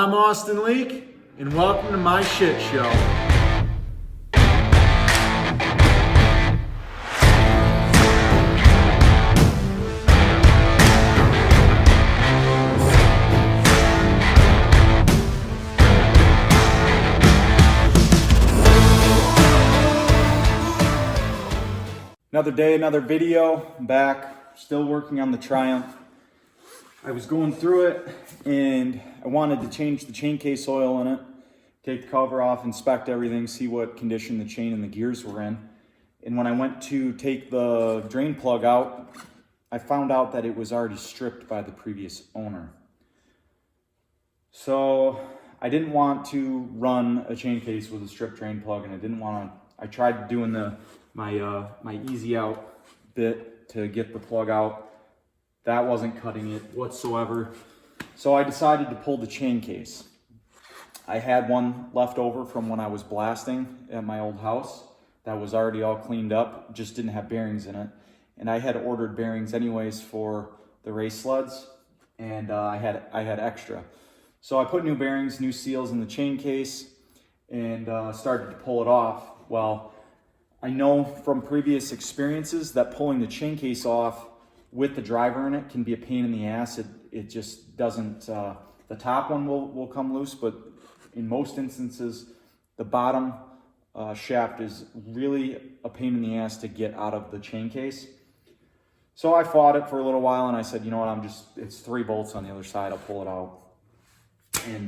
I'm Austin Leak, and welcome to my shit show. Another day, another video. I'm back, still working on the Triumph. I was going through it and I wanted to change the chain case oil in it, take the cover off, inspect everything, see what condition the chain and the gears were in. And when I went to take the drain plug out, I found out that it was already stripped by the previous owner. So I didn't want to run a chain case with a stripped drain plug, and I tried doing my easy out bit to get the plug out. That wasn't cutting it whatsoever. So I decided to pull the chain case. I had one left over from when I was blasting at my old house that was already all cleaned up, just didn't have bearings in it. And I had ordered bearings anyways for the race sleds, and I had extra. So I put new bearings, new seals in the chain case, and started to pull it off. Well, I know from previous experiences that pulling the chain case off with the driver in it can be a pain in the ass. It just doesn't, the top one will come loose, but in most instances, the bottom shaft is really a pain in the ass to get out of the chain case. So I fought it for a little while and I said, you know what, it's 3 bolts on the other side, I'll pull it out. And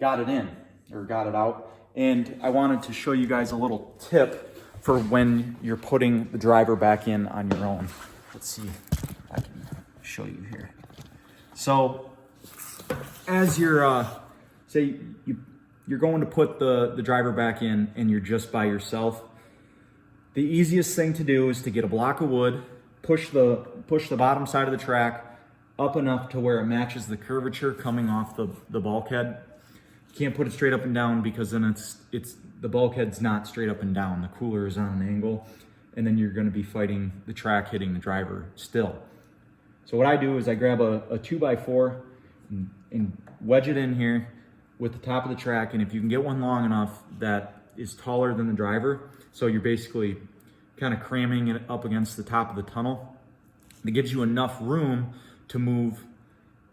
got it out. And I wanted to show you guys a little tip for when you're putting the driver back in on your own. Let's see if I can show you here. So as you're, say you're going to put the driver back in and you're just by yourself, the easiest thing to do is to get a block of wood, push the bottom side of the track up enough to where it matches the curvature coming off the bulkhead. You can't put it straight up and down because then the bulkhead's not straight up and down. The cooler is on an angle, and then you're going to be fighting the track hitting the driver still. So what I do is I grab a 2x4 and wedge it in here with the top of the track, and if you can get one long enough that is taller than the driver, so you're basically kind of cramming it up against the top of the tunnel, it gives you enough room to move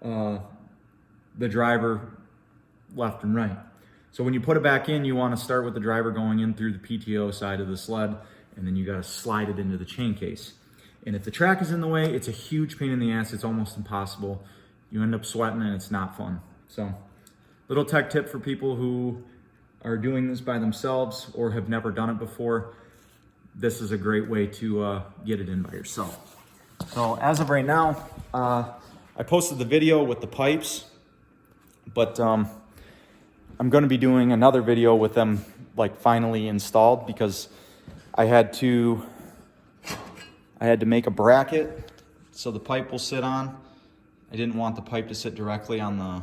the driver left and right. So when you put it back in, you want to start with the driver going in through the PTO side of the sled, and then you got to slide it into the chain case. And if the track is in the way, it's a huge pain in the ass. It's almost impossible. You end up sweating and it's not fun. So little tech tip for people who are doing this by themselves or have never done it before. This is a great way to get it in by yourself. So as of right now, I posted the video with the pipes, but I'm going to be doing another video with them like finally installed, because I had to make a bracket so the pipe will sit on. I didn't want the pipe to sit directly on the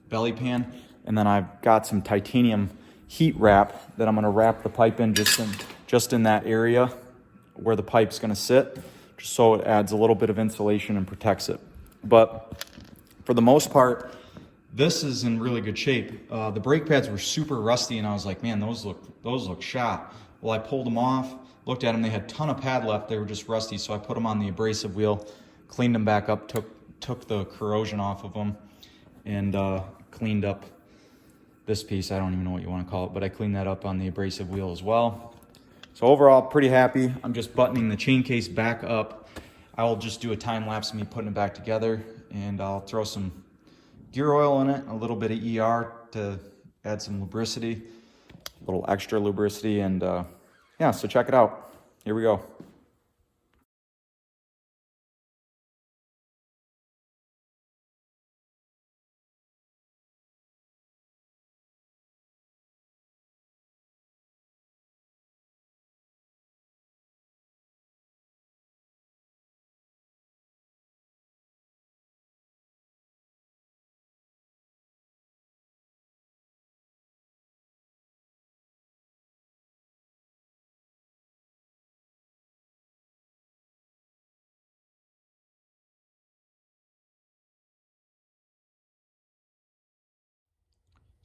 belly pan. And then I've got some titanium heat wrap that I'm going to wrap the pipe in just in that area where the pipe's going to sit, just so it adds a little bit of insulation and protects it. But for the most part, this is in really good shape. The brake pads were super rusty, and I was like, man, those look shot. Well, I pulled them off, looked at them, they had a ton of pad left, they were just rusty, so I put them on the abrasive wheel, cleaned them back up, took the corrosion off of them, and cleaned up this piece. I don't even know what you want to call it, but I cleaned that up on the abrasive wheel as well. So overall, pretty happy. I'm just buttoning the chain case back up. I will just do a time lapse of me putting it back together, and I'll throw some gear oil in it, a little bit of ER to add some lubricity, a little extra lubricity, and yeah, so check it out. Here we go.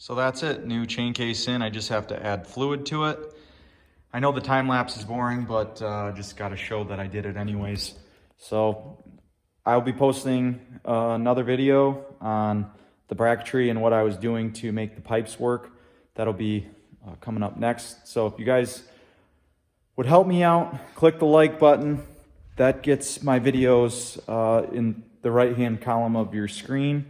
So that's it, new chain case in. I just have to add fluid to it. I know the time lapse is boring, but just got to show that I did it anyways. So I'll be posting another video on the bracketry and what I was doing to make the pipes work. That'll be coming up next. So if you guys would help me out, click the like button. That gets my videos in the right-hand column of your screen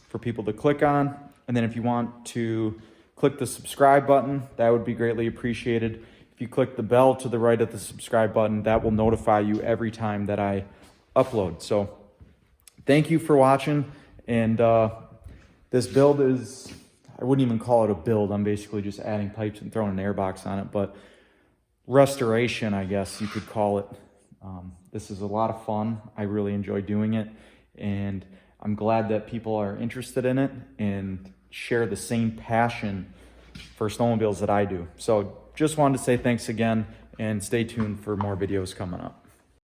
for people to click on. And then if you want to click the subscribe button, that would be greatly appreciated. If you click the bell to the right of the subscribe button, that will notify you every time that I upload. So thank you for watching. And this build is, I wouldn't even call it a build. I'm basically just adding pipes and throwing an air box on it, but restoration, I guess you could call it. This is a lot of fun. I really enjoy doing it, and I'm glad that people are interested in it and share the same passion for snowmobiles that I do. So just wanted to say thanks again, and stay tuned for more videos coming up.